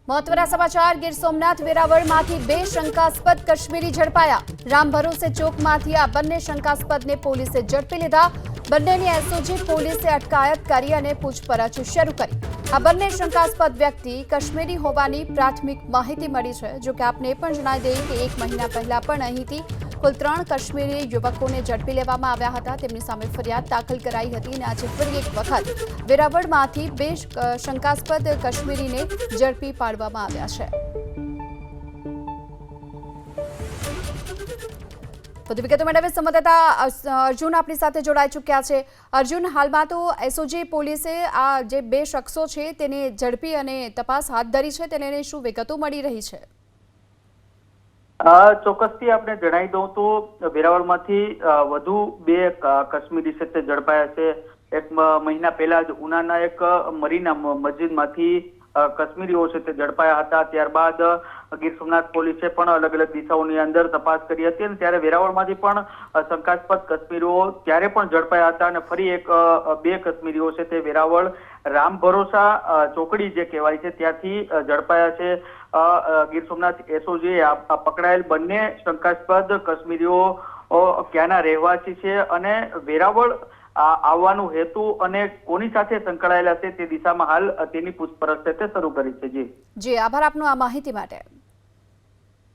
મહત્વના સમાચાર ગીર સોમનાથ વેરાવળમાંથી બે શંકાસ્પદ કાશ્મીરી ઝડપાયા। રામ ભરોસે ચોકમાંથી આ બંને શંકાસ્પદને પોલીસે ઝડપી લીધા। બંનેની એસઓજી પોલીસે અટકાયત કરી અને પૂછપરછ શરૂ કરી। આ બંને શંકાસ્પદ વ્યક્તિ કાશ્મીરી હોવાની પ્રાથમિક માહિતી મળી છે। જો કે આપને એ પણ જણાવી દઈએ કે 1 મહિના પહેલા પણ અહીંથી કુલ 3 કાશ્મીરી યુવકોને ઝડપી લેવામાં આવ્યા હતા। તેમની સામે ફરિયાદ દાખલ કરાઈ હતી અને આજે ફરી એક વખત વેરાવળમાંથી બે શંકાસ્પદ કાશ્મીરીને ઝડપી પાડવામાં આવ્યા છે। વધુ વિગતો મેળવે સંવાદદાતા અર્જુન આપણી સાથે જોડાઈ ચૂક્યા છે। અર્જુન, હાલમાં તો એસઓજી પોલીસે આ જે બે શખ્સો છે તેને ઝડપી અને તપાસ હાથ ધરી છે, તેને શું વિગતો મળી રહી છે? ચોક્કસથી આપણે જણાવી દઉં તો વેરાવળમાંથી વધુ બે કાશ્મીરી છે તે ઝડપાયા છે। 1 મહિના પહેલા જ ઉનાના એક મરીના મસ્જિદમાંથી કાશ્મીરીઓ છે તે ઝડપાયા હતા। ત્યારબાદ ગીર સોમનાથ પોલીસે પણ અલગ અલગ દિશાઓની અંદર તપાસ કરી હતી અને ત્યારે વેરાવળમાંથી પણ શંકાસ્પદ કાશ્મીરીઓ ત્યારે પણ ઝડપાયા હતા અને ફરી બે કાશ્મીરીઓ છે તે વેરાવળ રામ ભરોસા ચોકડી જે કહેવાય છે ત્યાંથી ઝડપાયા છે। ગીર સોમનાથ એસઓજી પકડાયેલ બંને શંકાસ્પદ કાશ્મીરીઓ ક્યાંના રહેવાસી છે અને વેરાવળ આવવાનો હેતુ અને કોની સાથે સંકળાયેલા છે તે દિશામાં હાલ તેની પૂછપરછ છે તે શરૂ કરી છે। જી, આભાર આપનો આ માહિતી માટે।